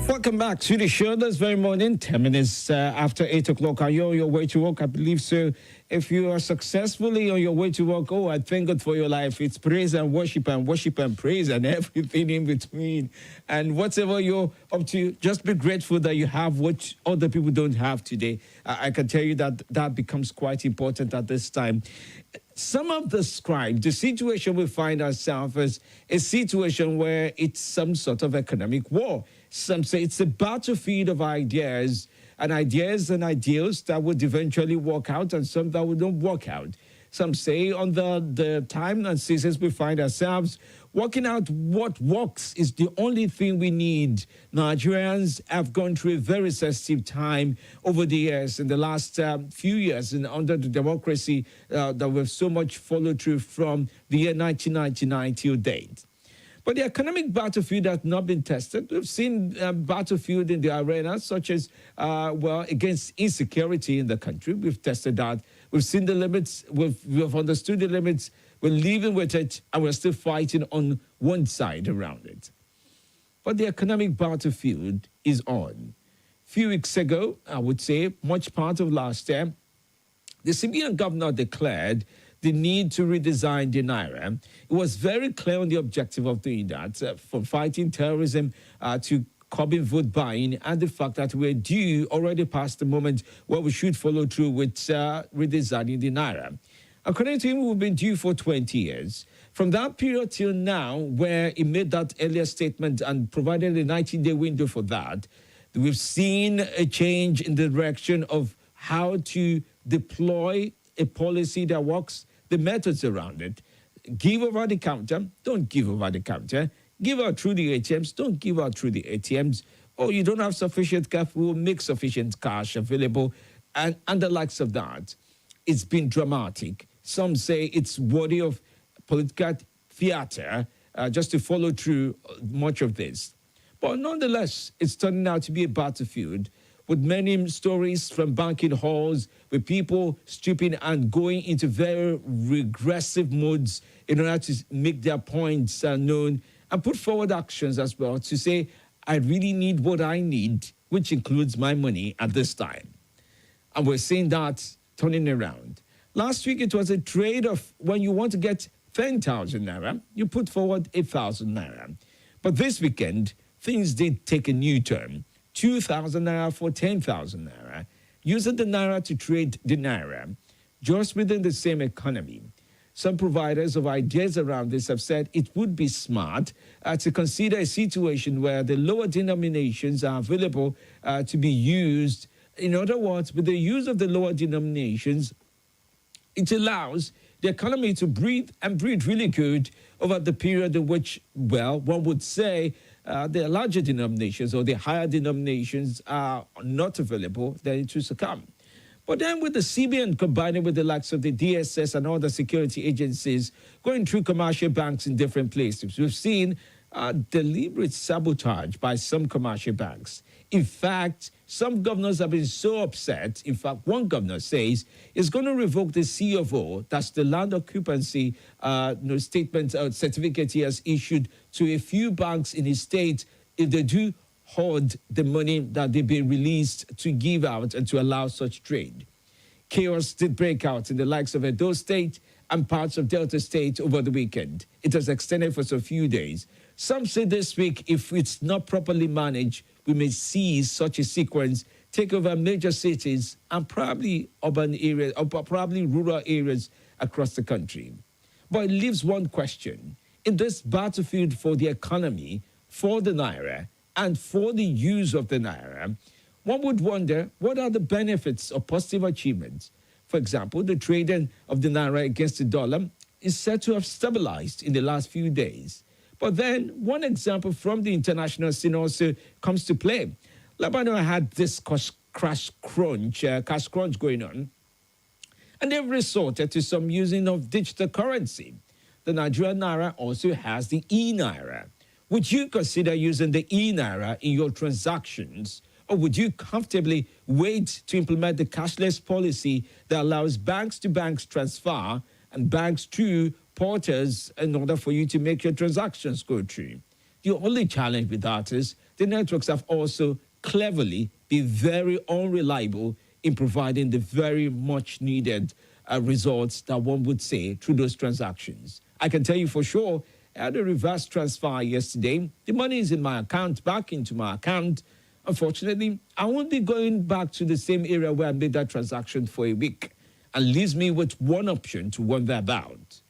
Welcome back to the show this very morning, 10 minutes after 8 o'clock. Are you on your way to work? I believe so. If you are successfully on your way to work, I thank God for your life. It's praise and worship and praise and everything in between. And whatever you're up to, just be grateful that you have what other people don't have today. I can tell you that that becomes quite important at this time. Some have described the situation we find ourselves as a situation where it's some sort of economic war. Some say it's a battlefield of ideas and ideals that would eventually work out and some that would not work out. Some say on the time and seasons we find ourselves, working out what works is the only thing we need. Nigerians have gone through a very sensitive time over the years, in the last few years, and under the democracy that we've so much followed through from the year 1999 till date. But the economic battlefield has not been tested. We've seen battlefield in the arena, such as, against insecurity in the country. We've tested that. We've seen the limits. We've understood the limits. We're living with it, and we're still fighting on one side around it. But the economic battlefield is on. A few weeks ago, I would say, much part of last year, the CBN governor declared the need to redesign the Naira. It was very clear on the objective of doing that, from fighting terrorism to curbing vote buying, and the fact that we're due already past the moment where we should follow through with redesigning the Naira. According to him, we've been due for 20 years. From that period till now, where he made that earlier statement and provided a 19-day window for that, we've seen a change in the direction of how to deploy a policy that works, the methods around it. Give over the counter, don't give over the counter. Give out through the ATMs, don't give out through the ATMs. Or you don't have sufficient cash, we'll make sufficient cash available, and the likes of that. It's been dramatic. Some say it's worthy of political theater just to follow through much of this. But nonetheless, it's turning out to be a battlefield with many stories from banking halls, with people stripping and going into very regressive modes in order to make their points known and put forward actions as well to say, I really need what I need, which includes my money at this time. And we're seeing that turning around. Last week, it was a trade of when you want to get 10,000 Naira, you put forward 8,000 Naira. But this weekend, things did take a new turn. 2,000 Naira for 10,000 Naira, using the Naira to trade the Naira, just within the same economy. Some providers of ideas around this have said it would be smart to consider a situation where the lower denominations are available to be used. In other words, with the use of the lower denominations, it allows the economy to breathe and breathe really good over the period in which, well, one would say the larger denominations or the higher denominations are not available, then it will succumb. But then with the CBN combining with the likes of the DSS and other security agencies going through commercial banks in different places, we've seen deliberate sabotage by some commercial banks. In fact, some governors have been so upset. In fact, one governor says he's going to revoke the CFO, that's the land occupancy statement certificate he has issued to a few banks in his state if they do hoard the money that they've been released to give out and to allow such trade. Chaos did break out in the likes of Edo State and parts of Delta State over the weekend. It was extended for a few days. Some say this week, if it's not properly managed, we may see such a sequence take over major cities and probably urban areas, or probably rural areas across the country. But it leaves one question. In this battlefield for the economy, for the Naira, and for the use of the Naira, one would wonder, what are the benefits or positive achievements? For example, the trading of the Naira against the dollar is said to have stabilized in the last few days. But then one example from the international scene also comes to play. Lebanon had this cash crunch going on, and they've resorted to some using of digital currency. The Nigerian Naira also has the e-Naira. Would you consider using the e-Naira in your transactions, or would you comfortably wait to implement the cashless policy that allows banks-to-banks transfer and banks to porters in order for you to make your transactions go through? The only challenge with that is the networks have also cleverly been very unreliable in providing the very much needed results that one would say through those transactions. I can tell you for sure, I had a reverse transfer yesterday. The money is in my account, back into my account. Unfortunately, I won't be going back to the same area where I made that transaction for a week, and leaves me with one option to wonder about.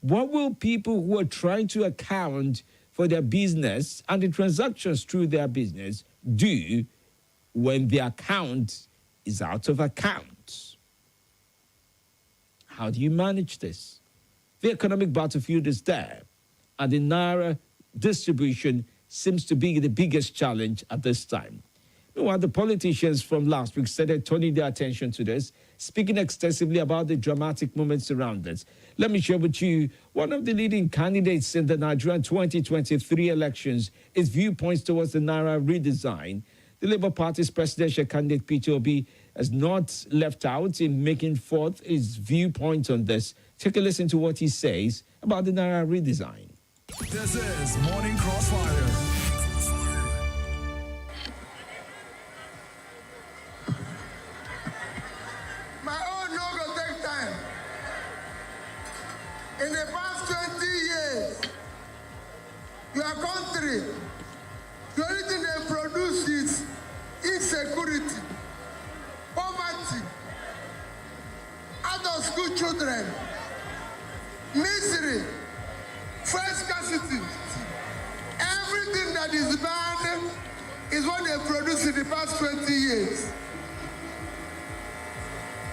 What will people who are trying to account for their business and the transactions through their business do when the account is out of account? How do you manage this? The economic battlefield is there, and the Naira distribution seems to be the biggest challenge at this time. Meanwhile, the politicians from last week started turning their attention to this, speaking extensively about the dramatic moments around it. Let me share with you one of the leading candidates in the Nigerian 2023 elections, his viewpoints towards the Naira redesign. The Labour Party's presidential candidate, Peter Obi, has not left out in making forth his viewpoint on this. Take a listen to what he says about the Naira redesign. This is Morning Crossfire. My own no go take time. In the past 20 years, your country, the only thing they produce is insecurity, poverty, out of school children, misery, fuel scarcity. Everything that is bad is what they produce in the past 20 years.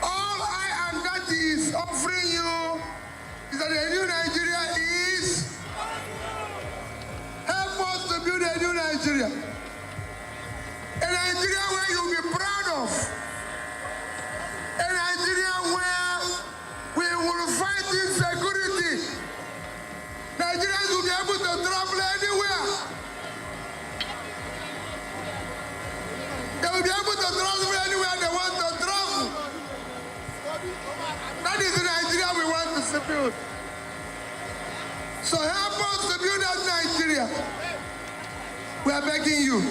All I and that is offering you is that a new Nigeria is help us to build a new Nigeria. A Nigeria where you'll be proud of. A Nigeria where we will fight insecurity. Nigerians will be able to travel anywhere. They will be able to travel anywhere they want to travel. That is the Nigeria we want to build. So help us to build that Nigeria. We are begging you.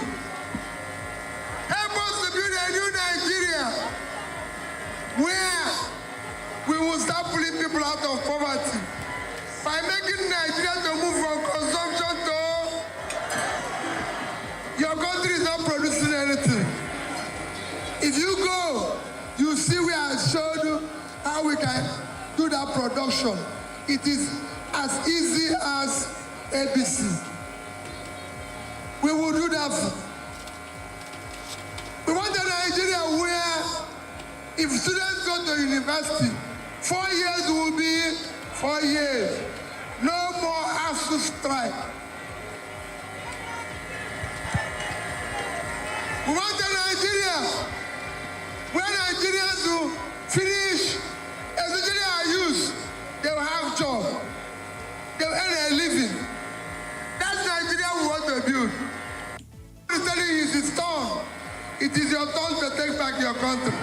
Help us to build a new Nigeria where we will start pulling people out of poverty by making Nigeria to move from consumption to your country is not producing anything. If you go, you see we have showed you how we can do that production. It is as easy as ABC. We will do that. We want a Nigeria where if students go to university, 4 years will be 4 years. No more ASU strike. We want a Nigeria where Nigerians will finish, especially our youth, they will have job. They will earn a living. That's Nigeria we want to build. I'm telling you, it's his turn. It is your turn to take back your country.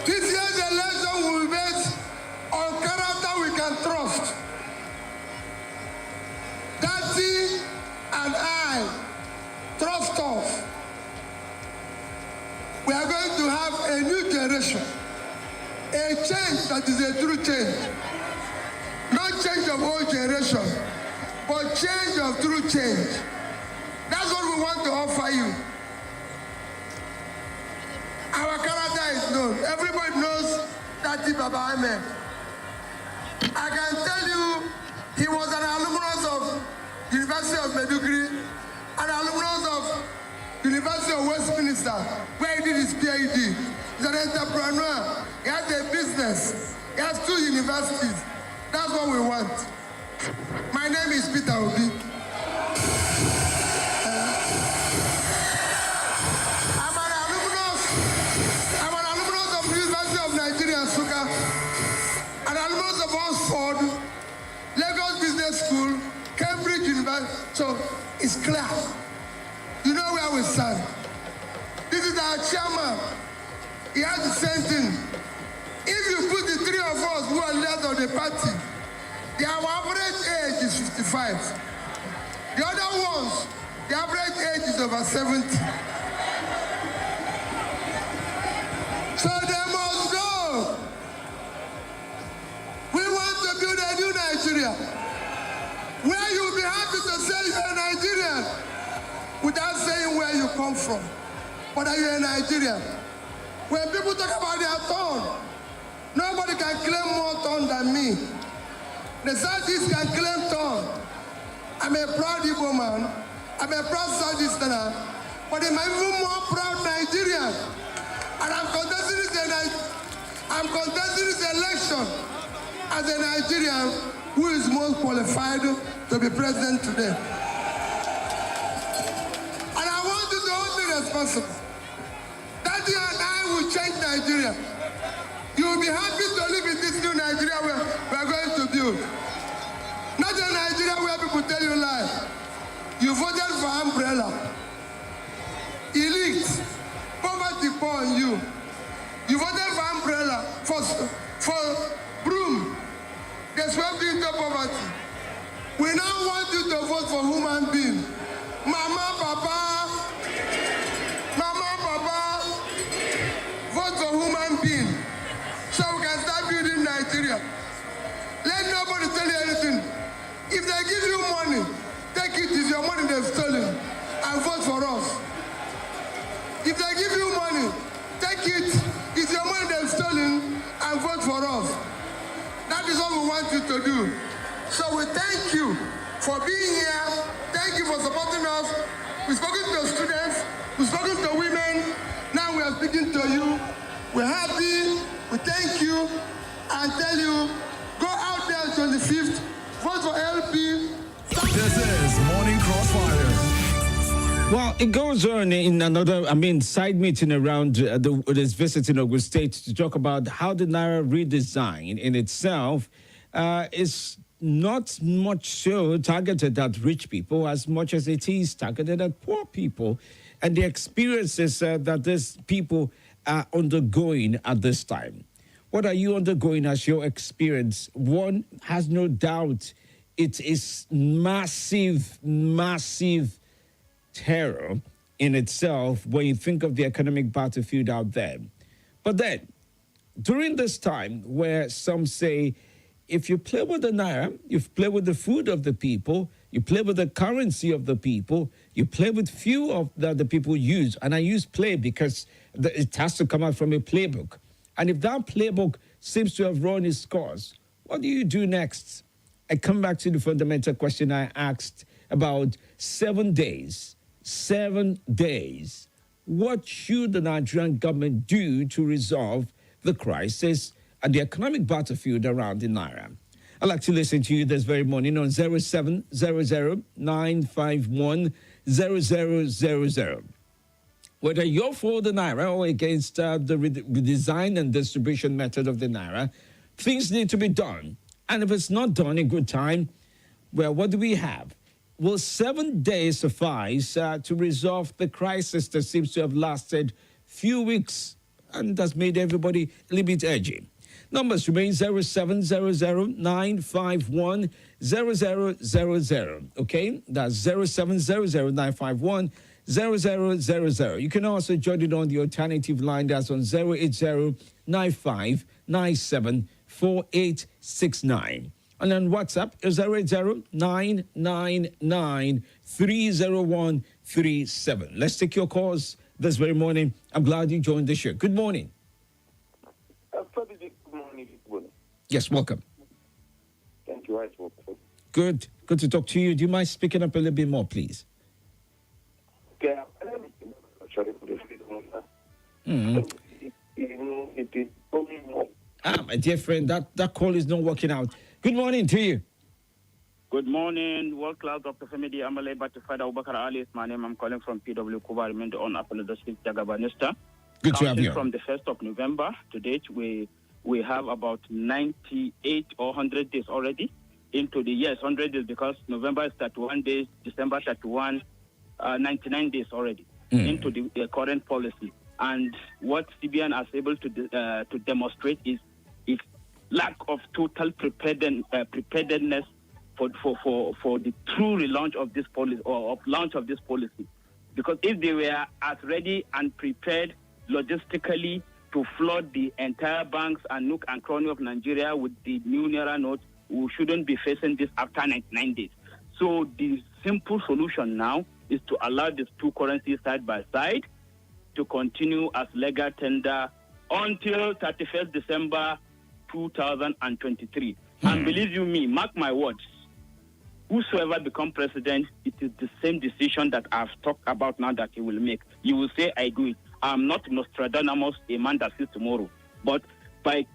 This year's election will be based on character we can trust. Daddy and I trust us. We are going to have a new generation. A change that is a true change. Not change of old generation, but change of true change. That's what we want to offer you. Our character is known. Everybody knows Tati Baba Ahmed. I can tell you, he was an alumnus of University of Maiduguri, an alumnus of University of Westminster, where he did his PhD. He's an entrepreneur. He has a business. He has 2 universities. That's what we want. My name is Peter Obi. I'm an alumnus of the University of Nigeria, Suka, an alumnus of Oxford, Lagos Business School, Cambridge University. So it's clear. You know where we stand. This is our chairman. He has the same thing. If you put the 3 of us who are leaders of the party Their average age is 55. The other ones, the average age is over 70. So they must know. We want to build a new Nigeria where you'll be happy to say you're a Nigerian without saying where you come from, but that you're a Nigerian. When people talk about their tongue, nobody can claim more tongue than me. The Southeast can claim tongue. I'm a proud Igbo man. I'm a proud Southeasterner, but I'm even more proud Nigerian. And I'm contesting this election as a Nigerian who is most qualified to be president today. And I want you to hold me responsible. That you and I will change Nigeria. You will be happy to live in this new Nigeria we are going to build. Not a Nigeria where people tell you lies. You voted for umbrella. Elite. Poverty pour on you. You voted for umbrella, for broom. They swept you into poverty. We now want you to vote for human being. Mama, Papa, vote for human being. So we can start building Nigeria. Let nobody tell you anything. If they give you money, take it. It's your money they've stolen, and vote for us. If they give you money, take it. It's your money they've stolen, and vote for us. That is what we want you to do. So we thank you for being here. Thank you for supporting us. We've spoken to students. We've spoken to women. Now we are speaking to you. We're happy. We thank you and tell you, go out there on 25th, vote for LP. This is Morning Crossfire. Well, it goes on in another, side meeting around this visit in Ogun State to talk about how the Naira redesign in itself is not much so targeted at rich people as much as it is targeted at poor people and the experiences that these people are undergoing at this time. What are you undergoing as your experience? One has no doubt it is massive terror in itself when you think of the economic battlefield out there. But then, during this time where some say, if you play with the Naira, you play with the food of the people, you play with the currency of the people, you play with few of the people use. And I use play because it has to come out from a playbook. And if that playbook seems to have run its course, what do you do next? I come back to the fundamental question I asked about 7 days. 7 days. What should the Nigerian government do to resolve the crisis and the economic battlefield around the Naira? I'd like to listen to you this very morning on 0700 951 0000. Whether you're for the Naira or against the redesign and distribution method of the Naira, things need to be done. And if it's not done in good time, well, what do we have? Will 7 days suffice to resolve the crisis that seems to have lasted few weeks and has made everybody a little bit edgy? Numbers remain 0700 951 0000. Okay, that's 0700 951 0000. You can also join it on the alternative line that's on 080 95 97 4869. And on WhatsApp is 080 999 30137. Let's take your calls this very morning. I'm glad you joined the show. Good morning. Good morning. Yes, welcome. Thank you. Good to talk to you. Do you mind speaking up a little bit more, please? Okay. My dear friend, that call is not working out. Good morning to you. Good morning, world class Dr. Femi Amale Batifada Ubakar Ali is my name. I'm calling from PW Kuba, remained on Apollo District Jagabanista. Good to have you. From the 1st of November to date, we have about 98 or 100 days already into the years. 100 days because November is 31 days, December 31, 99 days already into the current policy. And what CBN is able to demonstrate is lack of total preparedness for the true relaunch of this policy or of launch of this policy. Because if they were as ready and prepared logistically to flood the entire banks and nook and cranny of Nigeria with the new Naira note, we shouldn't be facing this after 99 days. So the simple solution now is to allow these two currencies side by side to continue as legal tender until 31st December 2023. And believe you me, mark my words, whosoever become president, it is the same decision that I've talked about now that he will make. You will say, I do it. I'm not Nostradamus, a man that sees tomorrow. But by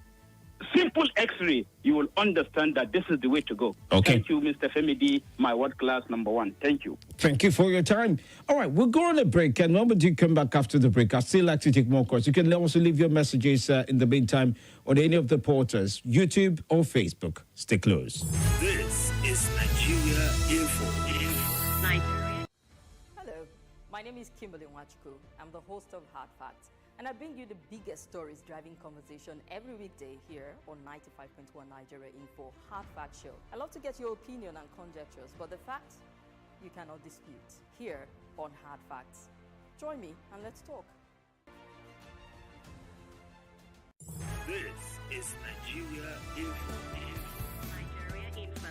simple X-ray, you will understand that this is the way to go. Okay. Thank you, Mr. Femi D, my world class number one. Thank you. Thank you for your time. All right, we'll go on a break, and when we do come back after the break, I'd still like to take more calls. You can also leave your messages in the meantime on any of the portals, YouTube or Facebook. Stay close. This is Nigeria Info. Hello, my name is Kimberly Nwachukwu. I'm the host of Hard Facts, and I bring you the biggest stories driving conversation every weekday here on 95.1 Nigeria Info Hard Fact Show. I love to get your opinion and conjectures, but the facts you cannot dispute here on Hard Facts. Join me and let's talk. This is Nigeria Info. Nigeria Info.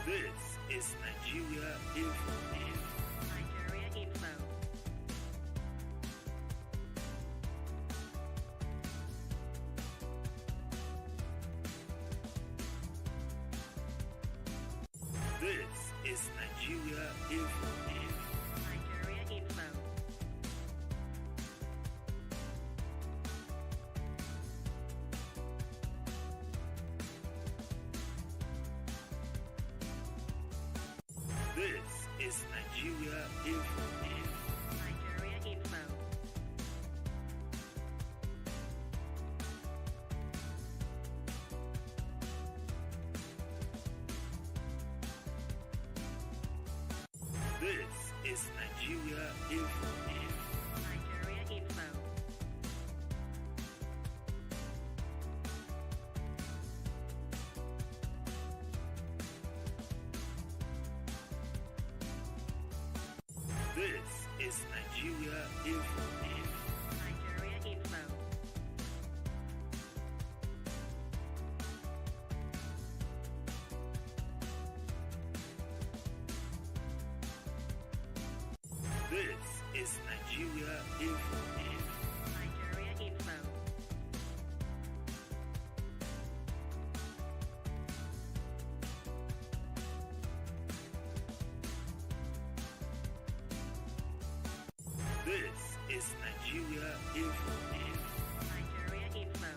This is Nigeria Info. Nigeria Info. This is Nigeria Info. Nigeria Info. This is Nigeria Info. Nigeria Info. This is Nigeria Info. Nigeria Info. This is Nigeria Info. Nigeria Info. This is Nigeria Info. Nigeria Info. This is Nigeria Info. Nigeria Info.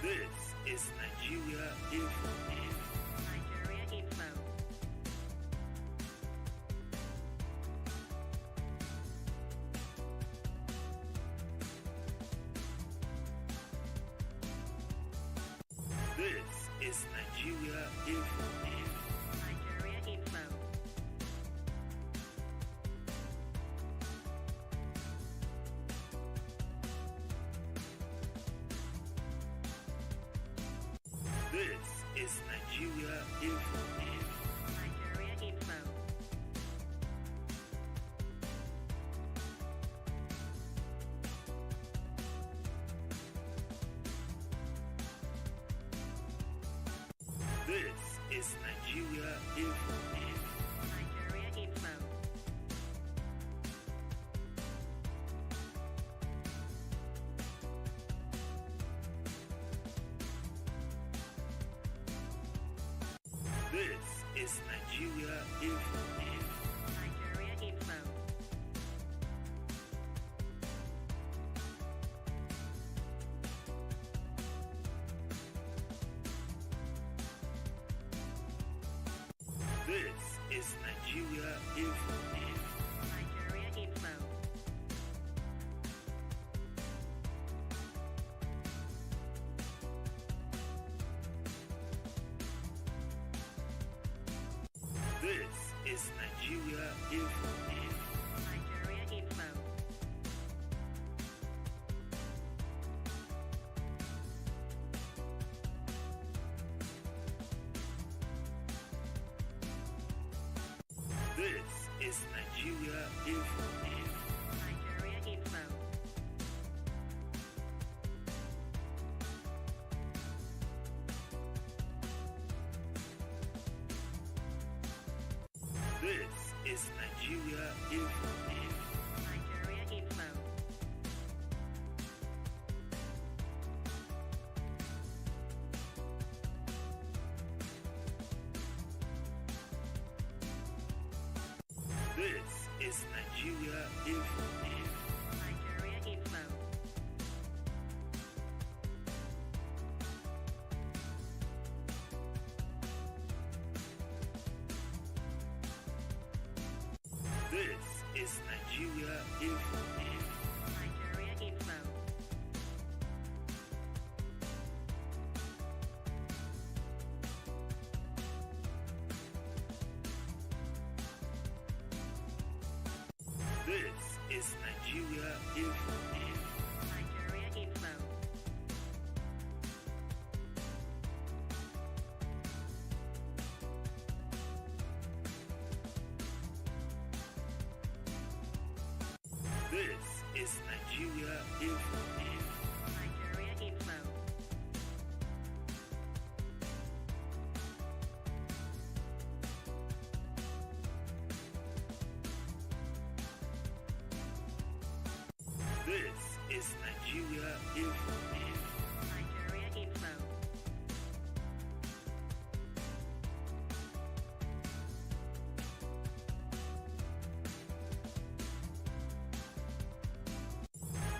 This is Nigeria Info. Nigeria Info. This is Nigeria Info. Nigeria Info. This is Nigeria Info. Nigeria Info. This is Nigeria Info. Nigeria Info. This is Nigeria Info. Nigeria Info. This is Nigeria Info. Nigeria Info. Nigeria Info. Nigeria Info. This is Nigeria Info. Nigeria Info. This is Nigeria Info. Nigeria Info. This is Nigeria Info. Nigeria Info. This is Nigeria Info. Nigeria Info. This is Nigeria Info. Nigeria Info. This is Nigeria Info. Nigeria Info.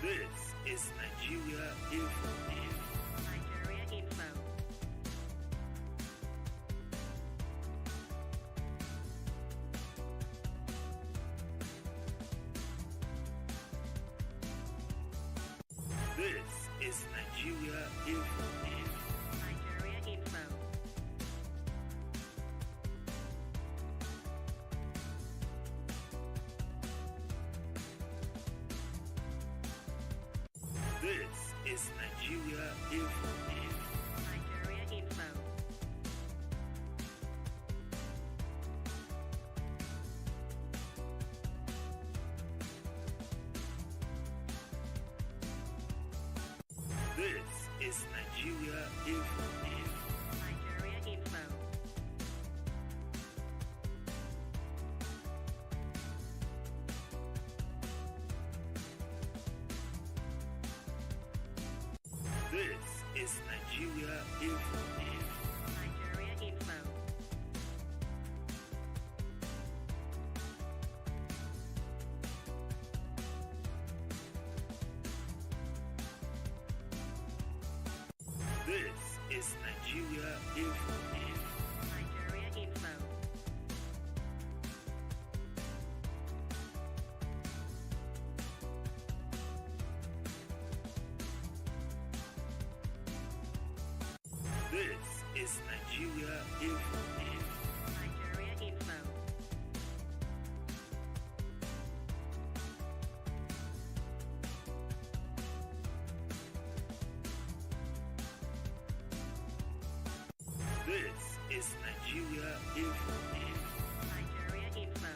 This is Nigeria Info. Nigeria Info. This is Nigeria Info. Nigeria Info. This is Nigeria Info. Nigeria Info. This is Nigeria Info. Nigeria Info. This is Nigeria Info. Nigeria Info. This is Nigeria Info. Nigeria Info. This is Nigeria Info. Nigeria Info. This is Nigeria Info. Nigeria Info. This is Nigeria Info. Nigeria Info.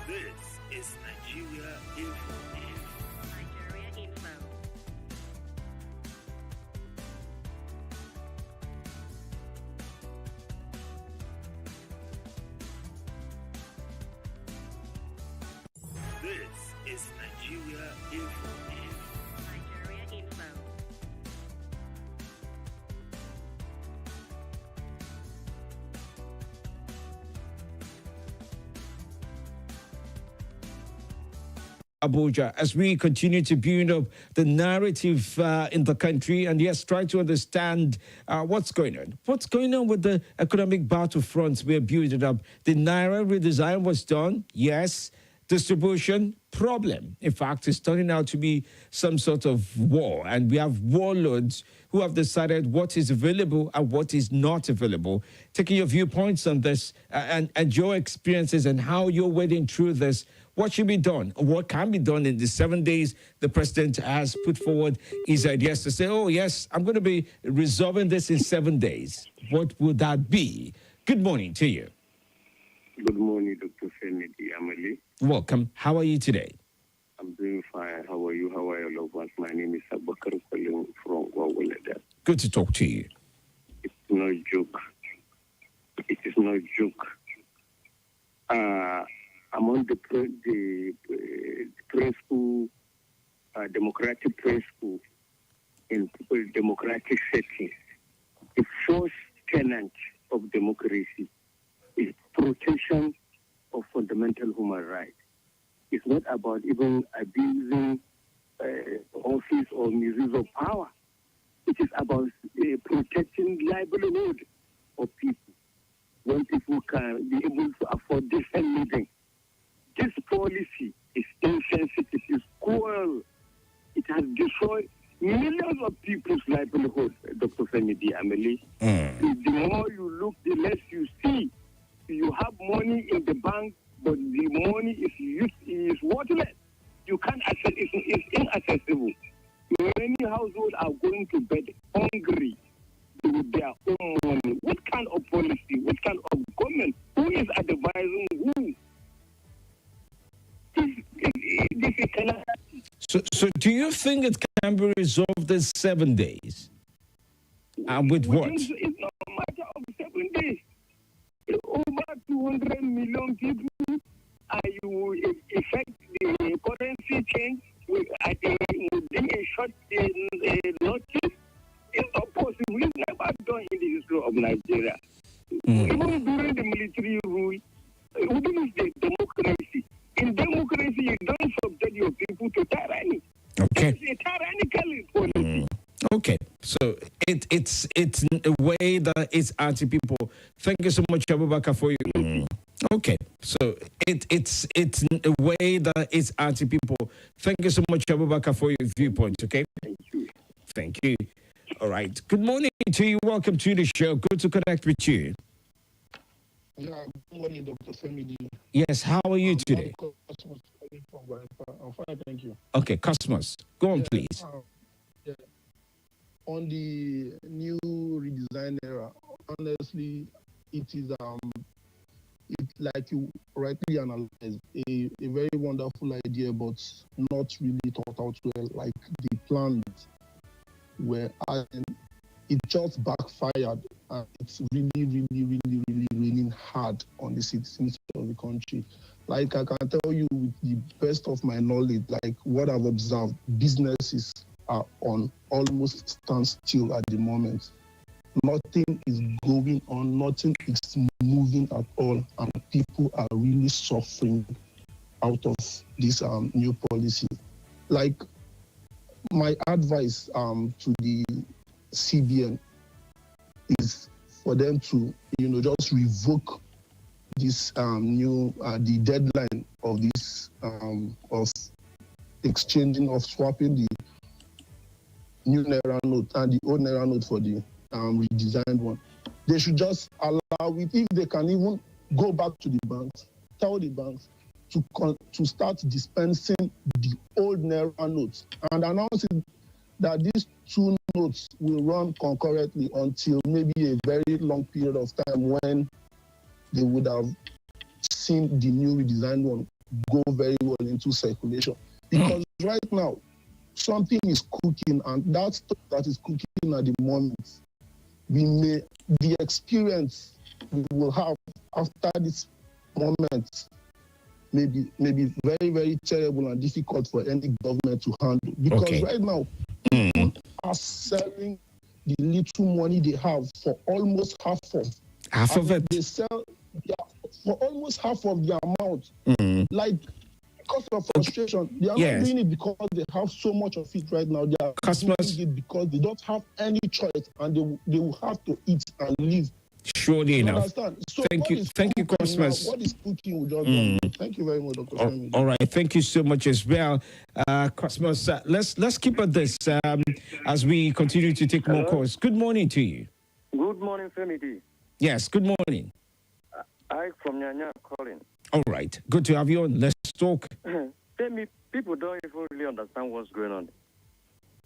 This is Nigeria Info. Nigeria Info. This is Nigeria Info. Nigeria Info. Abuja, as we continue to build up the narrative in the country and yes, try to understand what's going on. What's going on with the economic battlefronts we're building up? The Naira redesign was done, yes. distribution problem. In fact, it's turning out to be some sort of war. And we have warlords who have decided what is available and what is not available. Taking your viewpoints on this and your experiences and how you're wading through this, what should be done? What can be done in the 7 days the president has put forward his ideas to say, oh, yes, I'm going to be resolving this in 7 days. What would that be? Good morning to you. Good morning, Dr. Femi Amali. Welcome. How are you today? I'm doing fine. How are you? How are your loved ones? My name is Abakar calling from Wawaleda. Good to talk to you. It's no joke. It is no joke. Among the principle, democratic principle in democratic setting, the first tenet of democracy is protection of fundamental human rights. It's not about even abusing office or misuse of power. It is about protecting livelihood of people. When people can be able to afford decent living. This policy is insensitive, it's cruel. It has destroyed millions of people's livelihood, Dr. Femi Ameli. The more you look, the less you see. You have money in the bank, but the money is worthless. You can't access it. It's inaccessible. Many households are going to bed hungry with their own money. What kind of policy? What kind of government? Who is advising who? This is calamity. So do you think it can be resolved in 7 days? And with what? It's not a matter of 7 days. Over 200 million people, you effect the currency change within a short notice. It's not possible. It's never done in the history of Nigeria. Even during the military rule, within the democracy. In democracy, you don't subject your people to tyranny. Okay. It's a tyrannical policy. Okay, so it's a way that it's anti-people. Thank you so much, Abubakar, for you. Okay, so it's a way that it's anti-people. Thank you so much, Abubakar, for your viewpoint. Okay. Thank you. Thank you. All right. Good morning to you. Welcome to the show. Good to connect with you. Yeah, good morning, Dr. Femi. Yes. How are you today? I'm fine, thank you. Okay, Cosmos, go on, please. Yeah. On the new redesign era, honestly, it is it, like you rightly analyzed, a very wonderful idea, but not really thought out well. Like the plans were, it just backfired, and it's really raining hard on the citizens of the country. Like I can tell you with the best of my knowledge, like what I've observed, businesses are on almost standstill at the moment. Nothing is going on, nothing is moving at all, and people are really suffering out of this new policy. Like my advice to the CBN is for them to, just revoke this new the deadline of this of exchanging, of swapping the new Naira note and the old Naira note for the redesigned one. They should just allow it. If they can even go back to the banks, tell the banks to start dispensing the old Naira notes and announcing that these two notes will run concurrently until maybe a very long period of time when they would have seen the new redesigned one go very well into circulation. Because right now, something is cooking, and that stuff that is cooking at the moment, the experience we will have after this moment may be very terrible and difficult for any government to handle. Because right now, people are selling the little money they have for almost half of it. They sell for almost half of the amount. Like, because of frustration, they are not doing it because they have so much of it right now. They are doing it because they don't have any choice, and they will have to eat and live Surely You enough. understand? So Thank what you. is Thank you, cooking now? Cosmos. What is cooking with us? Thank you very much, Dr. Femi. All right, thank you so much as well, Cosmos. Let's keep at this as we continue to take more calls. Good morning to you. Good morning, Femi D. Yes, good morning. I from Nyanya calling. All right, good to have you on. Let's talk. Femi, people don't even really understand what's going on.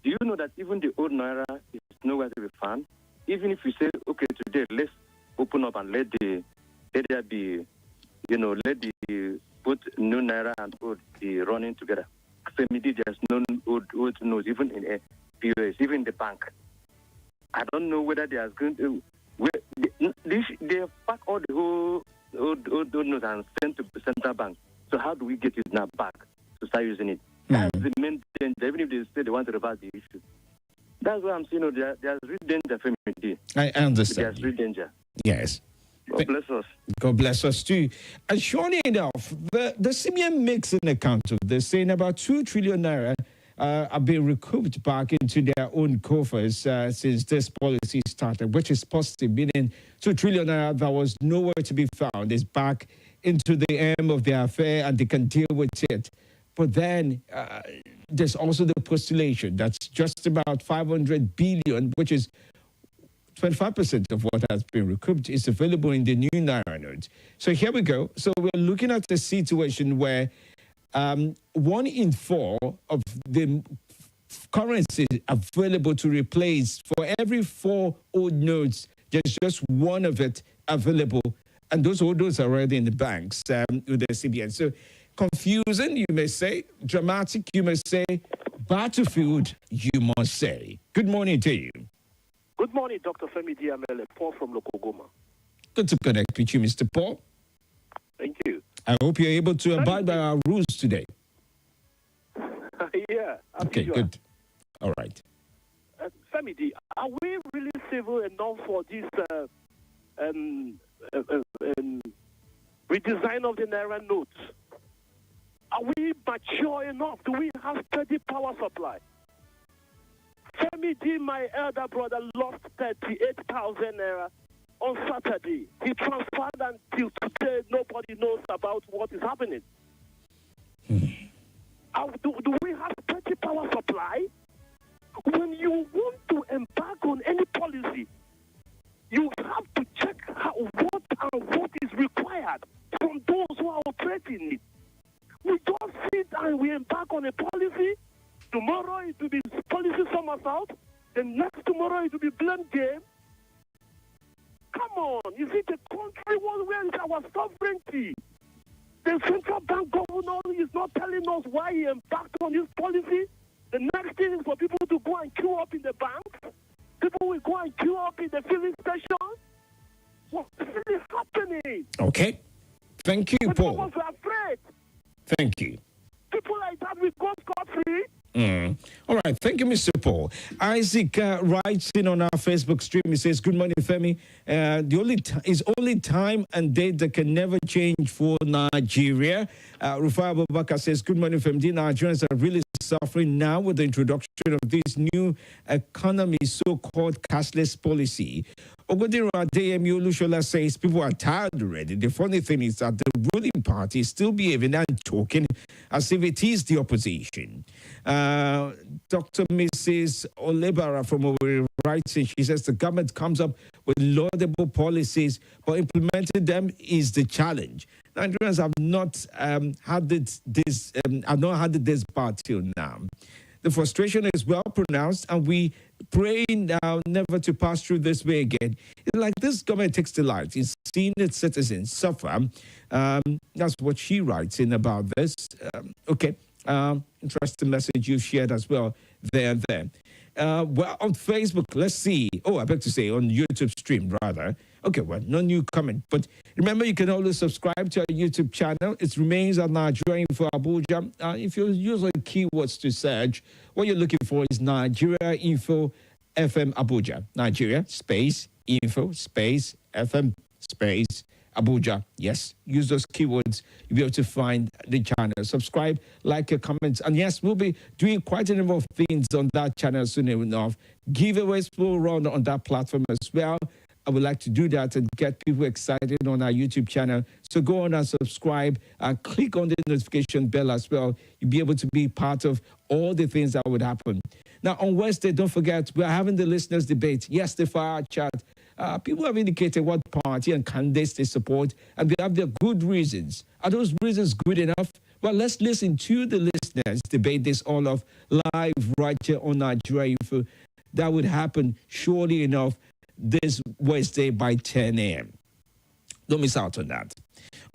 Do you know that even the old Naira is nowhere to be found? Even if we say, okay, today let's open up and let there be, let the put new Naira and old be running together. Femi D, there's no old notes, even in a POS, even in the bank. I don't know whether they are going to. They pack all the whole old notes and send to the central bank. So how do we get it now back to start using it? That's the main danger. Even if they say they want to reverse the issue, that's why I'm saying there's real danger. Femi. I understand. There's real danger. Yes. God bless us. God bless us too. And surely enough, the CBN makes an account of this, saying about 2 trillion naira have been recouped back into their own coffers since this policy started, which is positive, meaning 2 trillion naira that was nowhere to be found is back into the aim of their affair and they can deal with it. But then there's also the postulation that's just about 500 billion, which is 25% of what has been recouped, is available in the new Naira notes. So here we go. So we're looking at a situation where 1 in 4 of the currency available to replace, for every 4 old notes, there's just one of it available. And those old notes are already in the banks with the CBN. So confusing, you may say. Dramatic, you may say. Battlefield, you must say. Good morning to you. Good morning, Dr. Femi DML, Paul from Lokogoma. Good to connect with you, Mr. Paul. Thank you. I hope you're able to abide by our rules today. Yeah. Okay, good. All right. Femi D, are we really civil enough for this redesign of the Naira notes? Are we mature enough? Do we have steady power supply? Femi D, my elder brother, lost 38,000 naira on Saturday. He transferred until today. Nobody knows about what is happening. Do we have steady power supply? When you want to embark on any policy, you have to check what is required from those who are operating it. We just sit and we embark on a policy. Tomorrow it will be policy somersault. The next tomorrow it will be blame game. Come on, is it a country where is our sovereignty? The central bank governor is not telling us why he embarked on this policy. The next thing is for people to go and queue up in the banks. People will go and queue up in the filling station. What is really happening? Okay. Thank you, Paul. People are afraid. Thank you. People like that will go scot-free. All right. Thank you, Mr. Paul. Isaac writes in on our Facebook stream. He says, good morning, Femi. It's only time and date that can never change for Nigeria. Rufai Abubakar says, good morning, Femi. Nigerians are really suffering now with the introduction of this new economy, so-called cashless policy. Ogodiro Adeyemi Olushola says people are tired already. The funny thing is that the ruling party is still behaving and talking as if it is the opposition. Dr. Mrs. Olebara from Owerri writes, she says the government comes up with laudable policies, but implementing them is the challenge. Nigerians have not had this part till now. The frustration is well pronounced, and we pray now never to pass through this way again. It's like this government takes delight in seeing its citizens suffer. That's what she writes in about this. Okay, interesting message you shared as well there. Well, on Facebook, let's see. Oh, I beg to say, on YouTube stream, rather. Okay, well, no new comment. But remember, you can always subscribe to our YouTube channel. It remains at Nigeria Info Abuja. If you use like keywords to search, what you're looking for is Nigeria Info FM Abuja. Nigeria, space, info, space, FM, space, Abuja. Yes, use those keywords. You'll be able to find the channel. Subscribe, like your comments. And yes, we'll be doing quite a number of things on that channel soon enough. Giveaways will run on that platform as well. I would like to do that and get people excited on our YouTube channel. So go on and subscribe and click on the notification bell as well. You'll be able to be part of all the things that would happen. Now, on Wednesday, don't forget, we're having the listeners' debate. Yes, the fire chat. People have indicated what party and candidates they support, and they have their good reasons. Are those reasons good enough? Well, let's listen to the listeners debate this all off live right here on Nigeria Info. That would happen surely enough this Wednesday by 10 a.m. Don't miss out on that.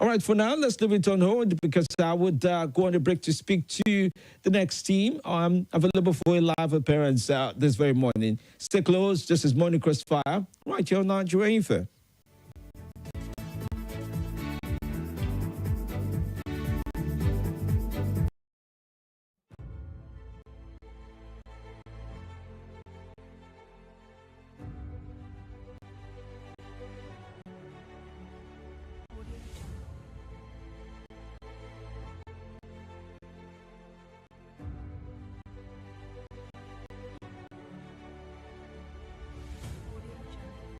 All right, for now, let's leave it on hold because I would go on a break to speak to the next team. I'm available for a live appearance this very morning. Stay close. This is Morning Crossfire right here on Nigeria Info.